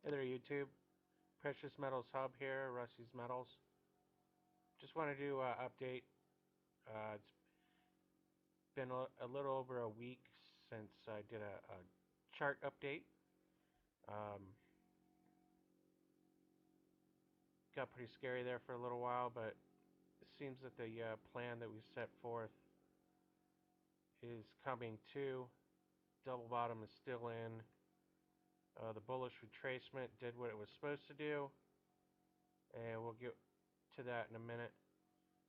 Hey there, YouTube. Precious Metals Hub here, Rusty's Metals. Just wanted to update. It's been a little over a week since I did a chart update. Um, got pretty scary there for a little while, but it seems that the plan that we set forth is coming to. Double bottom is still in. The bullish retracement did what it was supposed to do, and we'll get to that in a minute.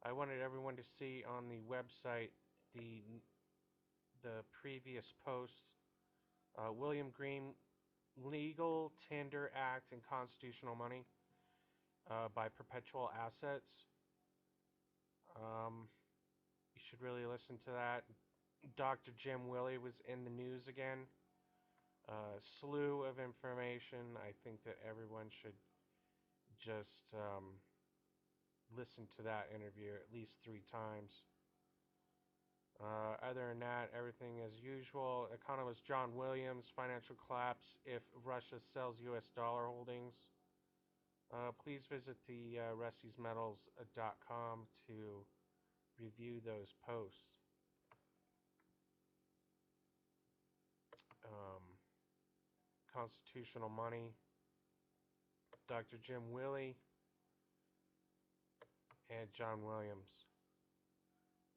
I wanted everyone to see on the website the previous post. William Green, Legal Tender Act and Constitutional Money by Perpetual Assets. You should really listen to that. Dr. Jim Willie was in the news again. Slew of information. I think that everyone should just listen to that interview at least 3 times. Other than that, everything as usual. Economist John Williams, financial collapse if Russia sells U.S. dollar holdings. Please visit the rustysmetals.com to review those posts. Constitutional Money, Dr. Jim Willie, and John Williams.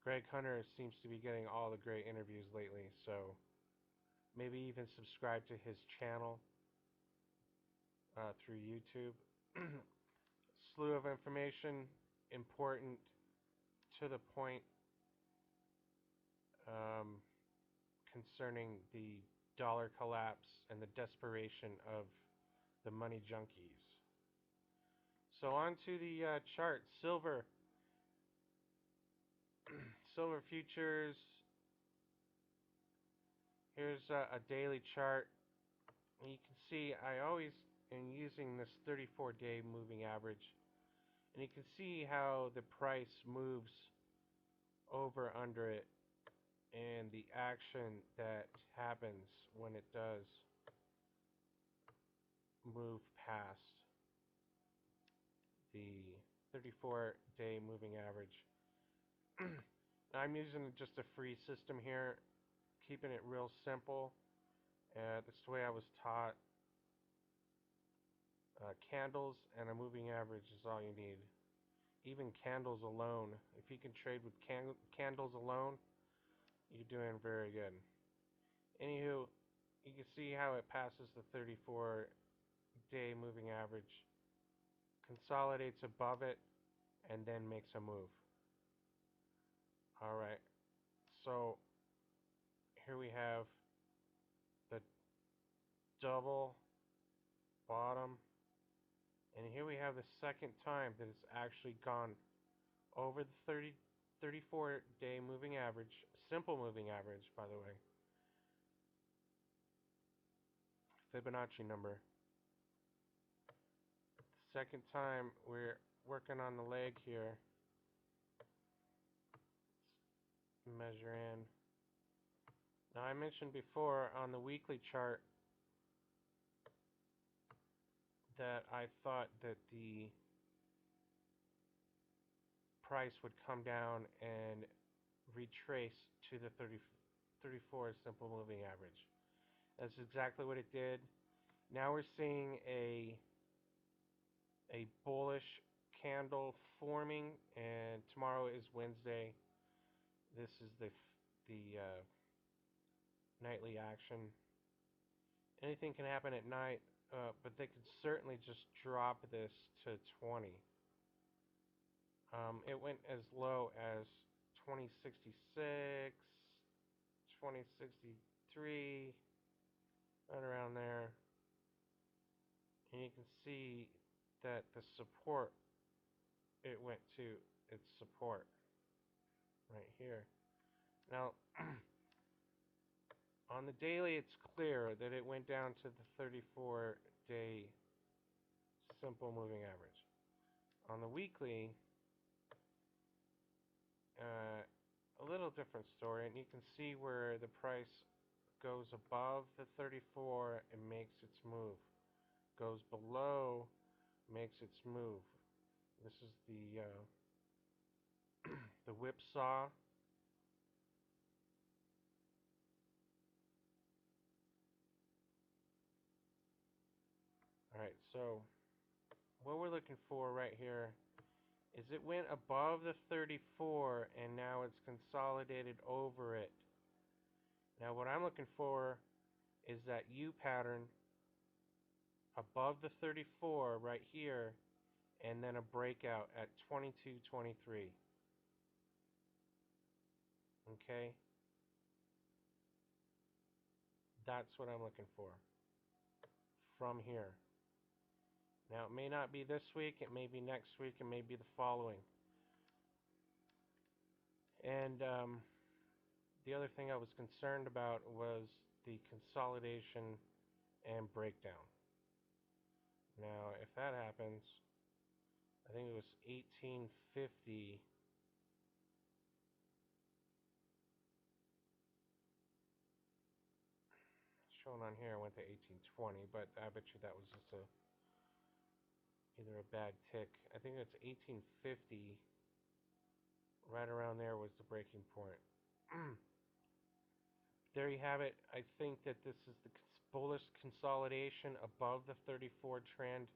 Greg Hunter seems to be getting all the great interviews lately, so maybe even subscribe to his channel through YouTube. Slew of information, important, to the point, concerning the dollar collapse and the desperation of the money junkies. So on to the chart. Silver. Silver futures. Here's a daily chart. You can see I always am using this 34-day moving average. And you can see how the price moves over under it and the action that happens when it does move past the 34-day moving average. I'm using just a free system here, keeping it real simple. That's the way I was taught. Candles and a moving average is all you need. Even candles alone. If you can trade with candles alone, you're doing very good. Anywho, you can see how it passes the 34-day moving average, consolidates above it, and then makes a move. Alright, so here we have the double bottom, and here we have the second time that it's actually gone over the 34-day moving average, simple moving average, by the way. Fibonacci number. Second time we're working on the leg here. Measure in. Now I mentioned before on the weekly chart that I thought that the price would come down and retrace to the 34 simple moving average. That's exactly what it did. Now we're seeing a bullish candle forming, and tomorrow is Wednesday. This is the nightly action. Anything can happen at night, but they could certainly just drop this to 20. It went as low as 2066, 2063, right around there. And you can see that the support, it went to its support right here. Now, on the daily, it's clear that it went down to the 34-day simple moving average. On the weekly, a little different story, and you can see where the price goes above the 34 and makes its move. goes below makes its move. This is the the whipsaw. Alright, so what we're looking for right here is it went above the 34 and now it's consolidated over it. Now what I'm looking for is that U pattern above the 34 right here and then a breakout at 22.23. Okay? That's what I'm looking for from here. Now it may not be this week, it may be next week, it may be the following. And the other thing I was concerned about was the consolidation and breakdown. Now, if that happens, I think it was 1850. Shown on here, I went to 1820, but I bet you that was just either a bad tick. I think it's 1850. Right around there was the breaking point. There you have it. I think that this is the bullish consolidation above the 34 trend.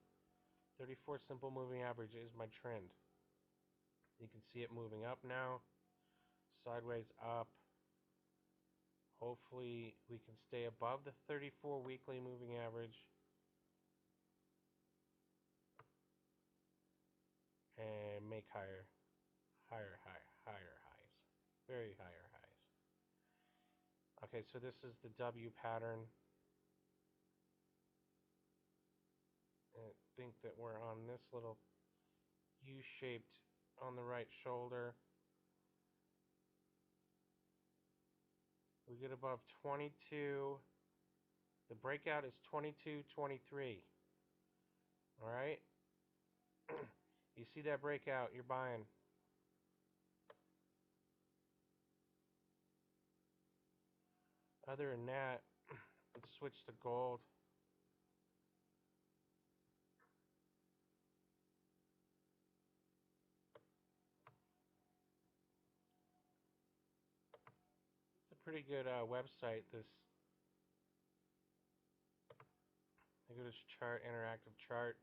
34 simple moving average is my trend. You can see it moving up now, sideways up. Hopefully we can stay above the 34 weekly moving average and make higher highs. Very higher highs. Okay, so this is the W pattern. I think that we're on this little U-shaped on the right shoulder. We get above 22. The breakout is 22.23. Alright? You see that breakout, you're buying. Other than that, let's switch to gold. It's a pretty good website, this. Look at this chart, interactive chart.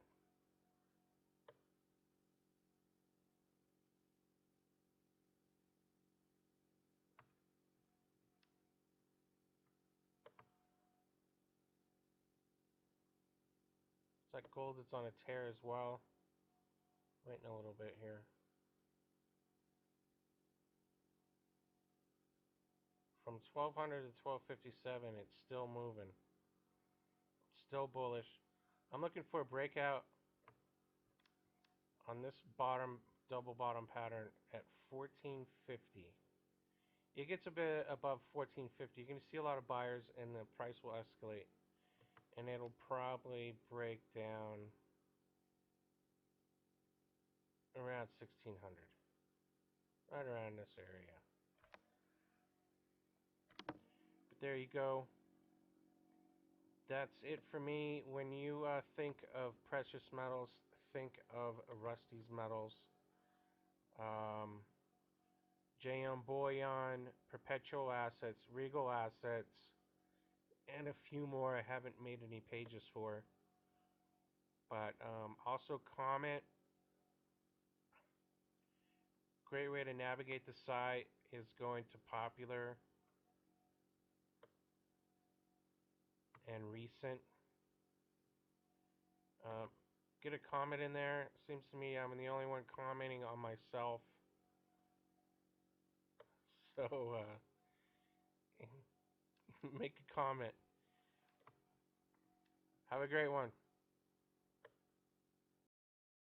It's like gold that's on a tear as well. Waiting a little bit here. From 1200 to 1257, it's still moving. It's still bullish. I'm looking for a breakout on this bottom, double bottom pattern at 1450. It gets a bit above 1450. You're going to see a lot of buyers and the price will escalate. And it'll probably break down around 1600. Right around this area. But there you go. That's it for me. When you think of precious metals, think of Rusty's Metals. JM Bullion, Perpetual Assets, Regal Assets, and a few more I haven't made any pages for. But also comment. Great way to navigate the site is going to popular and recent. Get a comment in there. Seems to me I'm the only one commenting on myself. So make a comment. Have a great one.